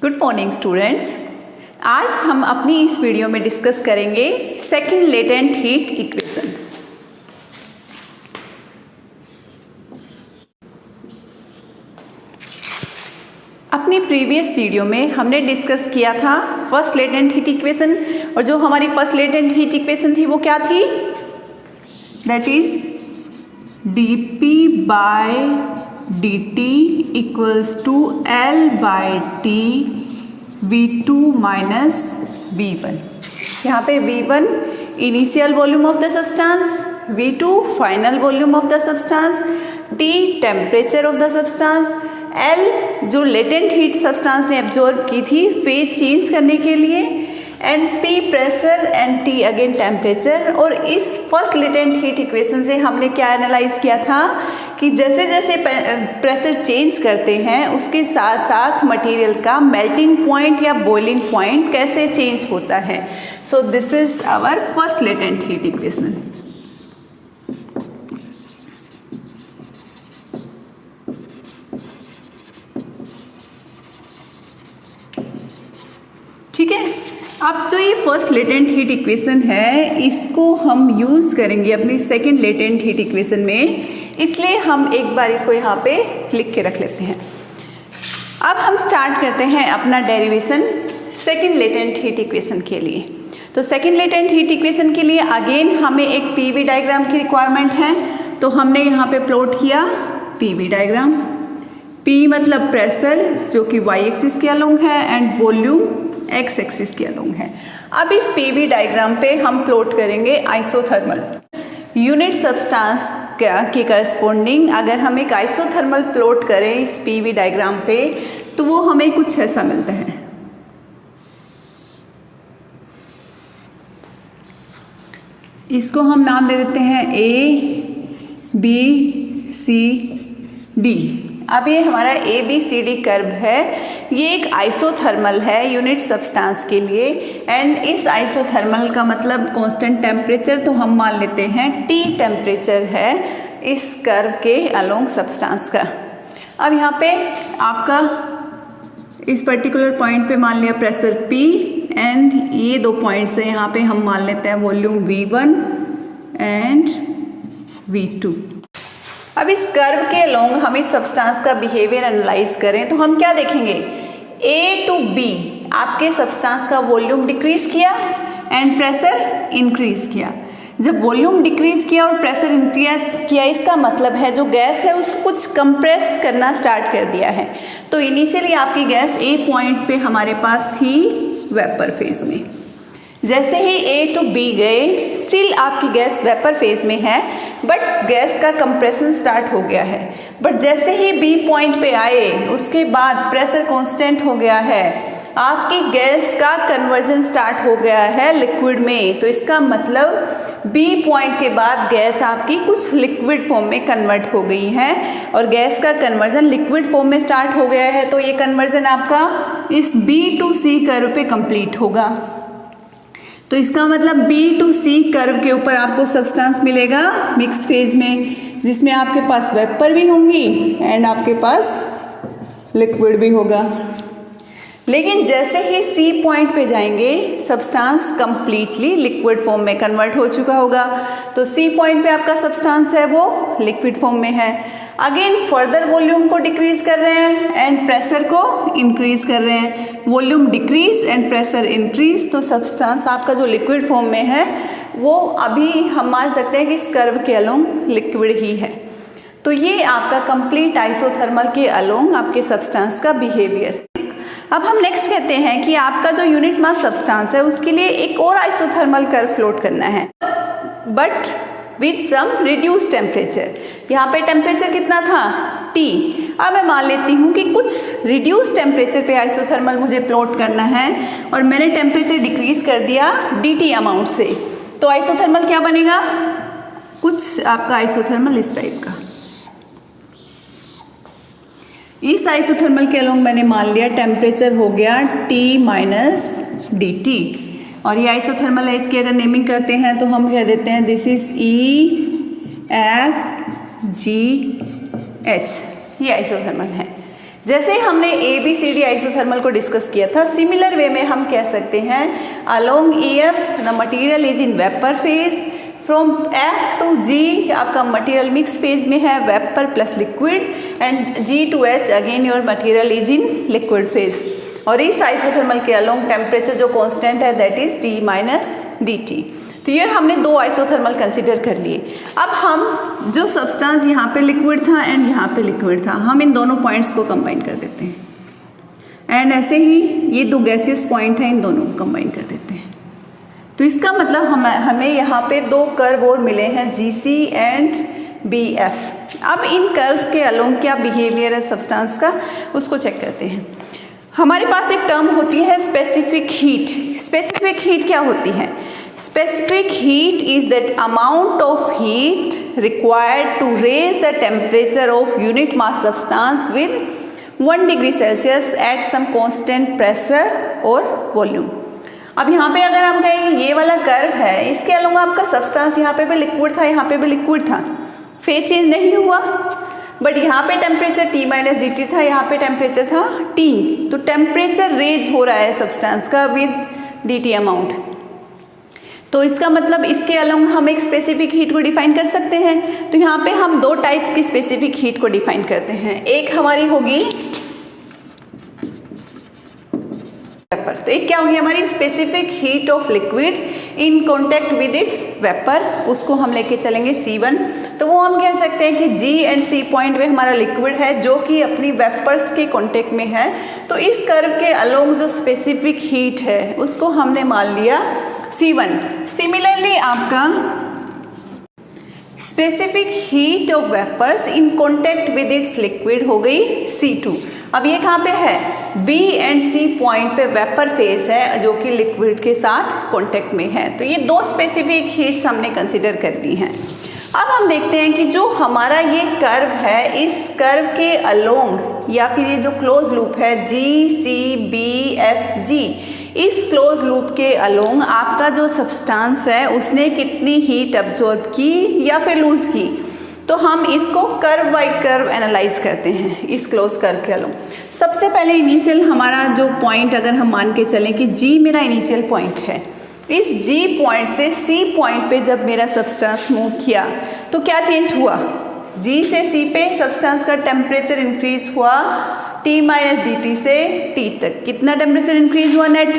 Good morning students. आज हम अपनी इस वीडियो में डिस्कस करेंगे सेकंड लेटेंट हीट इक्वेशन। अपनी प्रीवियस वीडियो में हमने डिस्कस किया था फर्स्ट लेटेंट हीट इक्वेशन, और जो हमारी फर्स्ट लेटेंट हीट इक्वेशन थी वो क्या थी? That is dP by dt equals to L by T V2 minus V1। यहाँ पे V1 initial volume of the substance, V2 final volume of the substance, T temperature of the substance, L जो latent heat substance ने absorb की थी phase change करने के लिए, and P pressure and T again temperature. और इस first latent heat equation से हमने क्या एनालाइज किया था कि जैसे जैसे प्रेशर चेंज करते हैं उसके साथ साथ मटेरियल का मेल्टिंग पॉइंट या बॉइलिंग पॉइंट कैसे चेंज होता है। So this is our first latent heat equation. ठीक है, अब जो ये फर्स्ट लेटेंट हीट इक्वेशन है इसको हम यूज़ करेंगे अपनी सेकंड लेटेंट हीट इक्वेशन में, इसलिए हम एक बार इसको यहाँ पे लिख के रख लेते हैं। अब हम स्टार्ट करते हैं अपना derivation second latent heat equation के लिए। तो सेकंड लेटेंट हीट इक्वेशन के लिए अगेन हमें एक पीवी डायग्राम की रिक्वायरमेंट है, तो हमने यहाँ पे प्लॉट किया पीवी डायग्राम। P मतलब प्रेशर जो कि y एक्सिस के अलोंग है एंड वॉल्यूम x एक्सिस के अलोंग है। अब इस पीवी डायग्राम पे हम प्लॉट करेंगे आइसोथर्मल यूनिट सब्सटेंस के करस्पॉन्डिंग। अगर हम एक आइसोथर्मल प्लॉट करें इस पीवी डायग्राम पे तो वो हमें कुछ ऐसा मिलता है। इसको हम नाम दे देते हैं A B C D। अब ये हमारा ABCD कर्व है, ये एक आइसोथर्मल है यूनिट सब्सटेंस के लिए, एंड इस आइसोथर्मल का मतलब कांस्टेंट टेम्परेचर, तो हम मान लेते हैं T टेम्परेचर है इस कर्व के अलोंग सब्सटेंस का। अब यहाँ पे आपका इस पर्टिकुलर पॉइंट पे मान लिया प्रेशर P, एंड ये दो पॉइंट्स है, यहाँ पे हम मान लेते हैं वॉल्यूम V1 एंड V2। अब इस कर्व के अलोंग हम इस सब्सटेंस का बिहेवियर एनालाइज करें तो हम क्या देखेंगे? A टू B आपके सब्सटेंस का वॉल्यूम डिक्रीज किया एंड प्रेशर इंक्रीज किया। जब वॉल्यूम डिक्रीज किया और प्रेशर इंक्रीज किया, इसका मतलब है जो गैस है उसको कुछ कंप्रेस करना स्टार्ट कर दिया है। तो इनिशियली आपकी गैस A पॉइंट पे हमारे पास थी वेपर फेज में, जैसे ही A टू B गए स्टिल आपकी गैस वेपर फेज में है, बट गैस का कंप्रेशन स्टार्ट हो गया है। बट जैसे ही B पॉइंट पे आए उसके बाद प्रेशर कांस्टेंट हो गया है, आपकी गैस का कन्वर्जन स्टार्ट हो गया है लिक्विड में। तो इसका मतलब B पॉइंट के बाद गैस आपकी कुछ लिक्विड फॉर्म में कन्वर्ट हो गई है, और गैस का कन्वर्जन लिक्विड फॉर्म में स्टार्ट हो गया है। तो ये कन्वर्जन आपका इस B टू C कर्व पे कंप्लीट होगा। तो इसका मतलब B टू C कर्व के ऊपर आपको सब्सटेंस मिलेगा मिक्स फेज में, जिसमें आपके पास वेपर भी होंगी एंड आपके पास लिक्विड भी होगा। लेकिन जैसे ही C पॉइंट पे जाएंगे सब्सटेंस कंप्लीटली लिक्विड फॉर्म में कन्वर्ट हो चुका होगा। तो C पॉइंट पे आपका सब्सटेंस है वो लिक्विड फॉर्म में है। अगेन फर्दर वॉल्यूम को डिक्रीज कर रहे हैं एंड प्रेशर को इंक्रीज कर रहे हैं। Volume decrease and pressure increase, तो सब्सटेंस आपका जो लिक्विड फॉर्म में है वो अभी हम मान सकते हैं कि इस कर्व के अलोंग लिक्विड ही है। तो ये आपका कंप्लीट आइसोथर्मल के अलोंग आपके सब्सटेंस का बिहेवियर। अब हम नेक्स्ट कहते हैं कि आपका जो यूनिट मास सब्सटेंस है उसके लिए एक और आइसोथर्मल कर्व प्लॉट करना है, but with some reduced temperature. यहाँ पे टेम्परेचर कितना था? T। अब मैं मान लेती हूँ कि कुछ रिड्यूस्ड टेम्परेचर पे आइसोथर्मल मुझे प्लॉट करना है, और मैंने टेम्परेचर डिक्रीज कर दिया DT अमाउंट से। तो आइसोथर्मल क्या बनेगा? कुछ आपका आइसोथर्मल इस टाइप का। इस आइसोथर्मल के अलोंग मैंने मान लिया टेम्परेचर हो गया T माइनस DT, और ये आइसोथर्मल है, इसकी अगर नेमिंग करते हैं तो हम कह देते हैं दिस इज EFGH, ये आइसोथर्मल है। जैसे हमने ABCD आइसोथर्मल को डिस्कस किया था, सिमिलर वे में हम कह सकते हैं along EF the material is in vapour phase, from F to G आपका मटेरियल मिक्स फेज में है, vapour plus liquid, and G to H again your material is in liquid phase. और इस आइसोथर्मल के अलोंग टेम्परेचर जो constant है that is T माइनस dt। तो ये हमने दो आइसोथर्मल कंसिडर कर लिए। अब हम जो सब्सटेंस यहाँ पे लिक्विड था एंड यहाँ पे लिक्विड था, हम इन दोनों पॉइंट्स को कंबाइन कर देते हैं, एंड ऐसे ही ये दो गैसियस पॉइंट हैं, इन दोनों को कंबाइन कर देते हैं। तो इसका मतलब हमें यहाँ पे दो कर्व और मिले हैं GC एंड BF। अब इन कर्व्स के अलोंग क्या बिहेवियर है सब्सटेंस का, उसको चेक करते हैं। हमारे पास एक टर्म होती है स्पेसिफिक हीट। स्पेसिफिक हीट क्या होती है? Specific heat is that amount of heat required to raise the temperature of unit mass substance with 1 degree Celsius at some constant pressure or volume। अब यहाँ पे अगर हम कहें ये वाला कर्व है, इसके अलोंग आपका सब्सटेंस यहाँ पे भी लिक्विड था, यहाँ पे भी लिक्विड था, फेज चेंज नहीं हुआ, बट यहाँ पे टेम्परेचर T माइनस dt था, यहाँ पे टेम्परेचर था T। तो टेम्परेचर रेज हो रहा है सब्सटेंस का विद dt अमाउंट। तो इसका मतलब इसके अलोंग हम एक स्पेसिफिक हीट को डिफाइन कर सकते हैं। तो यहाँ पे हम दो टाइप्स की स्पेसिफिक हीट को डिफाइन करते हैं। एक हमारी होगी वेपर। तो एक क्या होगी हमारी specific heat of liquid in contact with it's vapour, उसको हम लेके चलेंगे C1। तो वो हम कह सकते हैं कि G एंड C पॉइंट पे हमारा लिक्विड है जो कि अपनी वेपर्स के कांटेक्ट में है। तो इस कर्व के अलोंग जो स्पेसिफिक हीट है उसको हमने मान लिया C1। सिमिलरली आपका specific heat of vapours in contact with its liquid हो गई C2। अब ये कहाँ पे है? B एंड C पॉइंट पे वेपर फेज है जो कि लिक्विड के साथ कांटेक्ट में है। तो ये दो स्पेसिफिक हीट्स हमने कंसिडर कर ली हैं। अब हम देखते हैं कि जो हमारा ये कर्व है, इस कर्व के अलोंग या फिर ये जो क्लोज लूप है GCBFG, इस क्लोज लूप के अलोंग आपका जो सब्सटेंस है उसने कितनी हीट अब्जॉर्ब की या फिर लूज की। तो हम इसको कर्व बाय कर्व एनालाइज करते हैं इस क्लोज कर्व के अलोंग। सबसे पहले इनिशियल हमारा जो पॉइंट अगर हम मान के चलें कि G मेरा इनिशियल पॉइंट है, इस G पॉइंट से C पॉइंट पे जब मेरा सब्सटेंस मूव किया तो क्या चेंज हुआ? G से C पे सब्सटेंस का टेम्परेचर इंक्रीज हुआ T माइनस dt से T तक। कितना टेम्परेचर इंक्रीज हुआ? नेट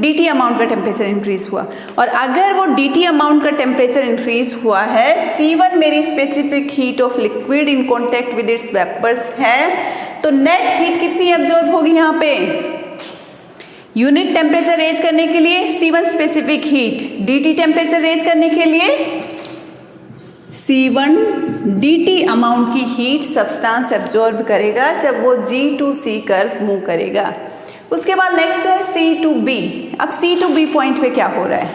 dt अमाउंट का टेम्परेचर इंक्रीज हुआ। और अगर वो dt अमाउंट का टेम्परेचर इंक्रीज हुआ है, C1 मेरी specific heat of liquid in contact with its vapours है, तो नेट हीट कितनी एब्जॉर्ब होगी यहाँ पे? यूनिट टेम्परेचर रेज करने के लिए C1 specific heat, dt temperature raise करने के लिए C1 dt अमाउंट की हीट सब्सटेंस एब्जॉर्ब करेगा जब वो G to C curve move करेगा। उसके बाद नेक्स्ट है C to B। अब C to B पॉइंट पे क्या हो रहा है?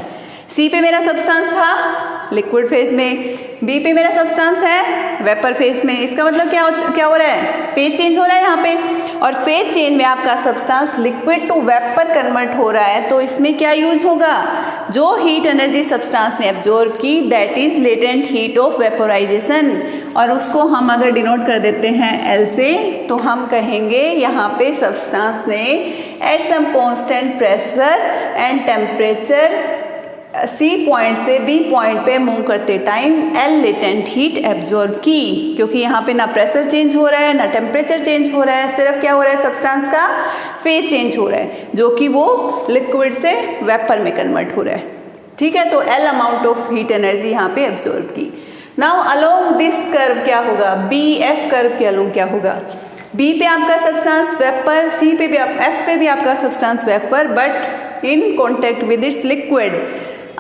C पे मेरा सब्सटेंस था लिक्विड फेज में, B पे मेरा सब्सटेंस है वेपर फेज में। इसका मतलब क्या हो रहा है? फेज चेंज हो रहा है यहाँ पे, और फेज चेंज में आपका substance liquid to vapour convert हो रहा है। तो इसमें क्या यूज होगा? जो हीट एनर्जी सब्सटेंस ने एब्जॉर्ब की that is latent heat of vaporisation, और उसको हम अगर डिनोट कर देते हैं L से, तो हम कहेंगे यहाँ पे सब्सटेंस ने at some constant pressure and temperature C point से B पॉइंट पे मूव करते time L latent heat absorb की। क्योंकि यहाँ पे ना प्रेशर चेंज हो रहा है ना टेम्परेचर चेंज हो रहा है, सिर्फ क्या हो रहा है? सब्सटेंस का फेज चेंज हो रहा है जो कि वो लिक्विड से वेपर में कन्वर्ट हो रहा है। ठीक है, तो L amount of heat energy यहाँ पे एब्जॉर्ब की। नाउ अलोंग दिस कर्व क्या होगा? BF कर्व के अलोंग क्या होगा? B पे आपका सब्सटेंस वेपर, C पे भी F पे भी आपका substance vapour, but in contact with its liquid.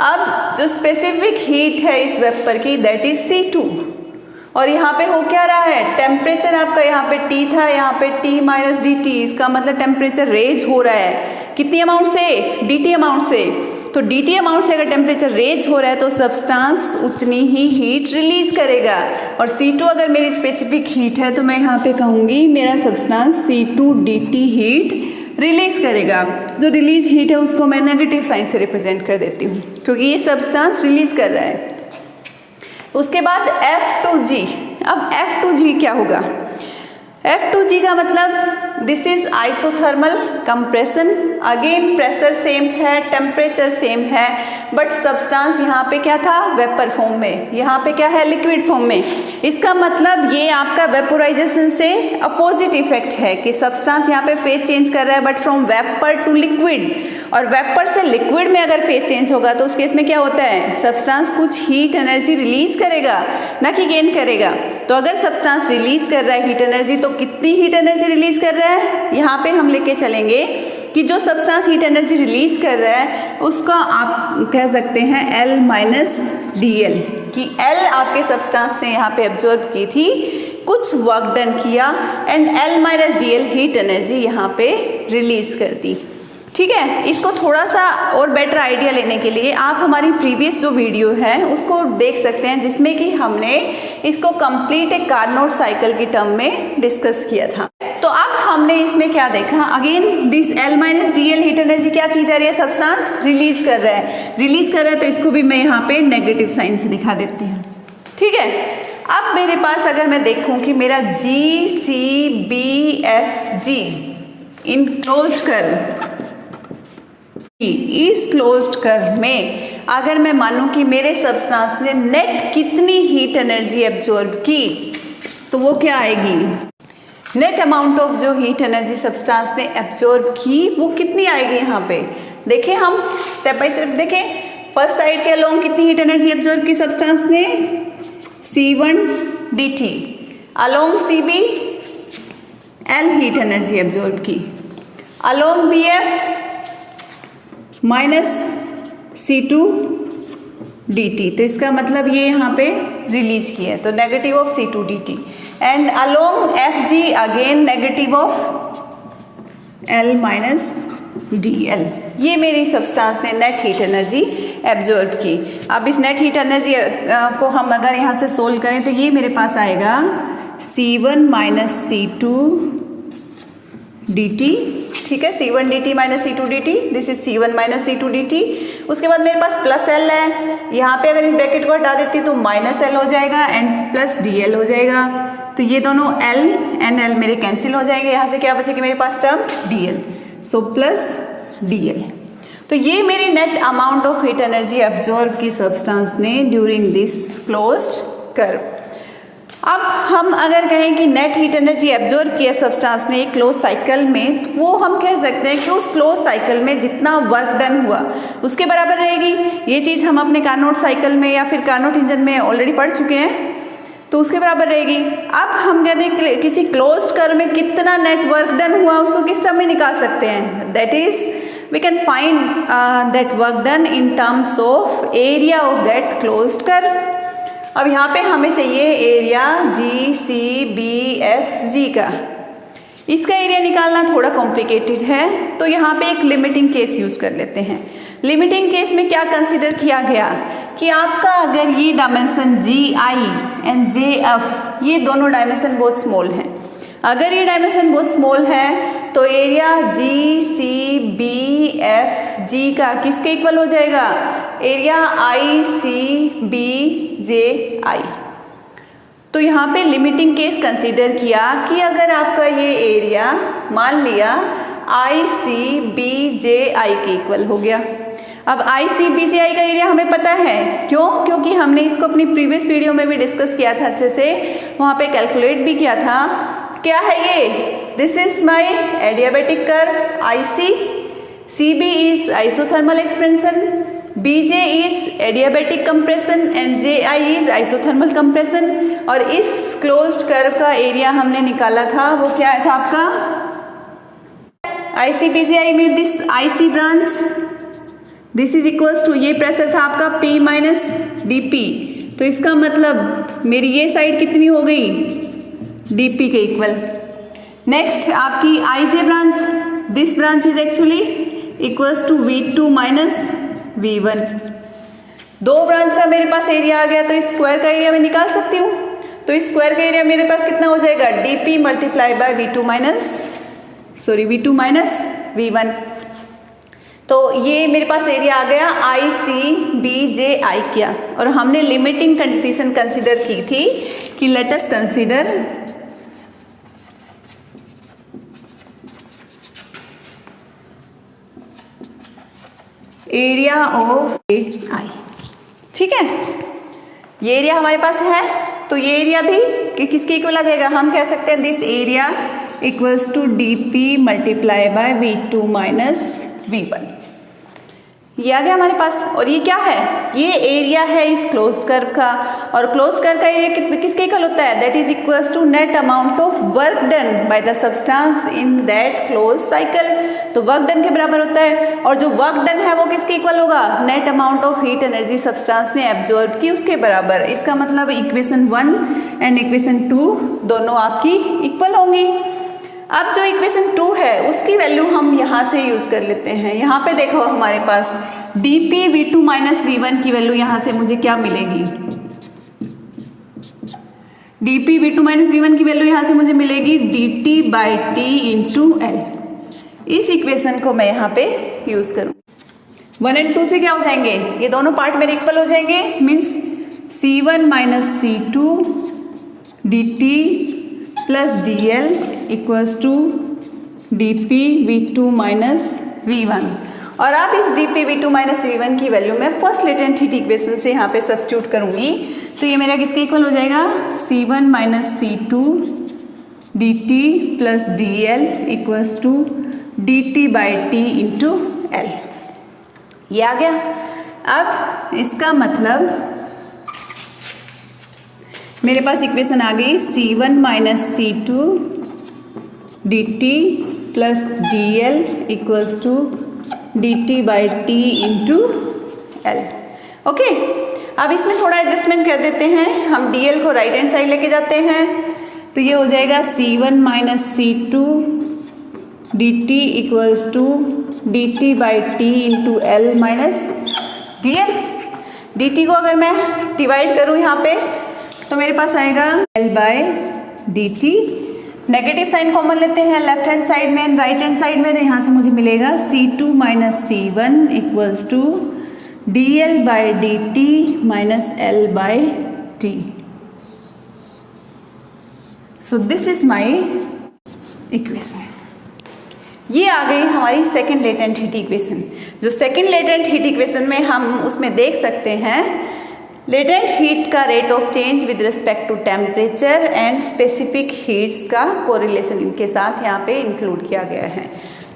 अब जो स्पेसिफिक हीट है इस वेपर की दैट इज C2, और यहाँ पे हो क्या रहा है? टेम्परेचर आपका यहाँ पे T था, यहाँ पे T माइनस dt, इसका मतलब टेम्परेचर रेज हो रहा है कितनी अमाउंट से? dt अमाउंट से। तो dt अमाउंट से अगर टेम्परेचर रेज हो रहा है तो सब्सटेंस उतनी ही हीट रिलीज करेगा। और C2 अगर मेरी स्पेसिफिक हीट है तो मैं यहाँ पे कहूँगी मेरा substance C2 dt heat release करेगा। जो रिलीज हीट है उसको मैं नेगेटिव साइन से रिप्रेजेंट कर देती हूँ क्योंकि ये सब्सटेंस रिलीज कर रहा है। उसके बाद F to G। अब F to G क्या होगा? F to G का मतलब this is isothermal compression. Again pressure same है, टेम्परेचर सेम है, बट सब्सटेंस यहाँ पे क्या था, वेपर फॉर्म में, यहाँ पे क्या है, लिक्विड फॉर्म में। इसका मतलब ये आपका वेपोराइजेशन से अपोजिट इफेक्ट है कि सब्सटेंस यहाँ पे फेज चेंज कर रहा है, but from vapour to liquid. और वेपर से लिक्विड में अगर फेज चेंज होगा तो उस केस में क्या होता है, सब्सटेंस कुछ हीट एनर्जी रिलीज करेगा, ना कि गेन करेगा। तो अगर सब्सटेंस रिलीज कर रहा है हीट एनर्जी, तो कितनी हीट एनर्जी रिलीज कर रहा है, यहाँ पे हम लेके चलेंगे कि जो सब्सटेंस हीट एनर्जी रिलीज कर रहा है उसका आप कह सकते हैं L माइनस DL, कि L आपके सब्सटेंस ने यहाँ पे एब्जॉर्ब की थी, कुछ वर्क डन किया, and L minus DL heat energy यहाँ पे रिलीज कर दी। ठीक है, इसको थोड़ा सा और बेटर आइडिया लेने के लिए आप हमारी प्रीवियस जो वीडियो है उसको देख सकते हैं, जिसमें कि हमने इसको कंप्लीट एक कार्नोट साइकिल की टर्म में डिस्कस किया था। तो अब हमने इसमें क्या देखा, again this L minus DL heat energy क्या की जा रही है, सब्सटेंस रिलीज कर रहा है, रिलीज कर रहा है, तो इसको भी मैं यहाँ पे नेगेटिव साइन से दिखा देती हूँ। ठीक है, अब मेरे पास अगर मैं देखूँ कि मेरा GCBFG इन क्लोज्ड कर्व, इस क्लोज्ड कर्व में अगर मैं मानूं कि मेरे सब्सटेंस ने नेट कितनी हीट एनर्जी एब्जॉर्ब की, तो वो क्या आएगी, नेट अमाउंट ऑफ जो हीट एनर्जी सब्सटेंस ने एब्जॉर्ब की वो कितनी आएगी। यहाँ पे देखें, हम स्टेप बाय स्टेप देखें। फर्स्ट साइड के अलोंग कितनी हीट एनर्जी एब्जॉर्ब की सब्सटेंस ने, C1 dt, along CB L heat energy absorb की, along BF minus C2 dt, तो इसका मतलब ये यहाँ पे रिलीज किया है, तो negative of C2 dt, and along FG again negative of L minus DL। ये मेरी सब्सटेंस ने नेट हीट एनर्जी एब्जॉर्ब की। अब इस नेट हीट एनर्जी को हम अगर यहाँ से सोल्व करें तो ये मेरे पास आएगा C1 माइनस C2 dt। ठीक है, C1 dt minus C2 dt, this is C1 minus C2 dt। उसके बाद मेरे पास प्लस L है, यहाँ पे अगर इस ब्रैकेट को हटा देती तो माइनस L हो जाएगा एंड प्लस DL हो जाएगा, तो ये दोनों L एंड L मेरे कैंसिल हो जाएंगे। यहाँ से क्या बचेगी मेरे पास term DL, so plus DL। तो ये मेरी net amount of heat energy absorb की सब्सटेंस ने ड्यूरिंग दिस क्लोज्ड कर्व। अब हम अगर कहें कि नेट हीट एनर्जी एब्जॉर्ब किया सब्सटेंस ने एक क्लोज साइकिल में, तो वो हम कह सकते हैं कि उस क्लोज साइकिल में जितना वर्क डन हुआ उसके बराबर रहेगी। ये चीज़ हम अपने कार्नोट साइकिल में या फिर कार्नोट इंजन में ऑलरेडी पढ़ चुके हैं, तो उसके बराबर रहेगी। अब हम कहते हैं किसी क्लोज्ड कर्व में कितना नेट वर्क डन हुआ उसको किस टर्म में निकाल सकते हैं, that is we can find that work done in terms of area of that closed curve. अब यहाँ पे हमें चाहिए एरिया GCBFG का। इसका एरिया निकालना थोड़ा कॉम्प्लिकेटेड है, तो यहाँ पे एक लिमिटिंग केस यूज़ कर लेते हैं। लिमिटिंग केस में क्या कंसीडर किया गया कि आपका अगर ये डायमेंशन GI एंड JF, ये दोनों डायमेंशन बहुत स्मॉल हैं, अगर ये डायमेंशन बहुत स्मॉल है तो एरिया GCBFG का किसके इक्वल हो जाएगा, एरिया ICBJI। तो यहाँ पे लिमिटिंग केस कंसीडर किया कि अगर आपका ये एरिया मान लिया ICBJI के इक्वल हो गया। अब ICBJI का एरिया हमें पता है, क्यों, क्योंकि हमने इसको अपनी प्रीवियस वीडियो में भी डिस्कस किया था अच्छे से, वहाँ पे कैलकुलेट भी किया था। क्या है ये, this is my adiabatic curve IC, CB is isothermal expansion, BJ is adiabatic compression and JI is isothermal compression. और इस क्लोज्ड कर्व का एरिया हमने निकाला था, वो क्या था आपका, ICBJI में this IC branch, this is equals to, ये प्रेशर था आपका P माइनस DP, तो इसका मतलब मेरी ये साइड कितनी हो गई, DP के इक्वल। नेक्स्ट आपकी IJ branch, this branch is actually equals to V2 minus V1। दो ब्रांच का मेरे पास एरिया आ गया, तो इस स्क्वायर का एरिया मैं निकाल सकती हूँ। तो इस स्क्वायर का एरिया मेरे पास कितना हो जाएगा, DP multiply by V2 minus V1। तो ये मेरे पास एरिया आ गया ICBJI क्या, और हमने लिमिटिंग कंडीशन कंसीडर की थी कि let us consider area of A I. ठीक है, ये एरिया हमारे पास है, तो ये एरिया भी किसके इक्वल आ जाएगा, हम कह सकते हैं this area equals to D P multiply by V2 minus V1। ये आ गया हमारे पास। और ये क्या है, ये एरिया है इस क्लोज कर्व का, और क्लोज कर्व का एरिया किसके इक्वल होता है, that is equals to net amount of work done by the substance in that close cycle. तो वर्क डन के बराबर होता है, और जो वर्क डन है वो किसके इक्वल होगा, net amount of heat energy substance ने एब्जॉर्ब की उसके बराबर। इसका मतलब इक्वेशन 1 एंड इक्वेशन 2 दोनों आपकी इक्वल होंगी। अब जो इक्वेशन 2 है उसकी वैल्यू हम यहाँ से यूज़ कर लेते हैं। यहाँ पे देखो हमारे पास dp v2 माइनस v1 की वैल्यू यहाँ से मुझे क्या मिलेगी, dp v2 माइनस v1 की वैल्यू यहाँ से मुझे मिलेगी dt by t into L. इस इक्वेशन को मैं यहाँ पे यूज़ करूँ, 1 एंड 2 से क्या हो जाएंगे, ये दोनों पार्ट मेरे इक्वल हो जाएंगे, means c1 minus c2 dt plus dl equals to dp v2 minus v1। और अब इस dp v2 माइनस v1 की वैल्यू मैं फर्स्ट लेटेंट हीट इक्वेशन से यहाँ पे सब्स्टिट्यूट करूँगी, तो ये मेरा किसके इक्वल हो जाएगा, c1 minus c2 dt plus dl equals to dt by t into L. ये आ गया। अब इसका मतलब मेरे पास इक्वेशन आ गई c1 minus c2 dt plus dl equals to dt by t into L. Okay, अब इसमें थोड़ा एडजस्टमेंट कर देते हैं, हम dl को राइट हैंड साइड लेके जाते हैं, तो ये हो जाएगा c1 minus c2 dt equals to dt by t into L minus dl। dt को अगर मैं डिवाइड करूँ यहाँ पे तो मेरे पास आएगा L by dt। Negative sign common लेते हैं लेफ्ट हैंड साइड में, राइट हैंड साइड में, तो यहाँ से मुझे मिलेगा c2 minus c1 equals to dl by dt minus L by t। So this is my equation. ये आ गई हमारी सेकेंड लेटेंट हीट इक्वेशन। जो सेकेंड लेटेंट हीट इक्वेशन में हम उसमें देख सकते हैं लेटेंट हीट का rate of change with respect to temperature and specific heats का कोरिलेशन इनके साथ यहाँ पे इंक्लूड किया गया है।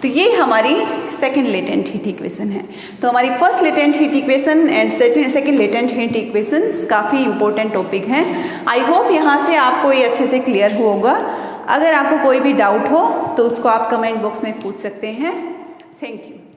तो ये हमारी सेकेंड लेटेंट हीट इक्वेशन है। तो हमारी first latent heat equation and second latent heat equations काफ़ी इंपॉर्टेंट टॉपिक हैं। आई होप यहाँ से आपको ये अच्छे से क्लियर होगा। अगर आपको कोई भी डाउट हो तो उसको आप कमेंट बॉक्स में पूछ सकते हैं। Thank you.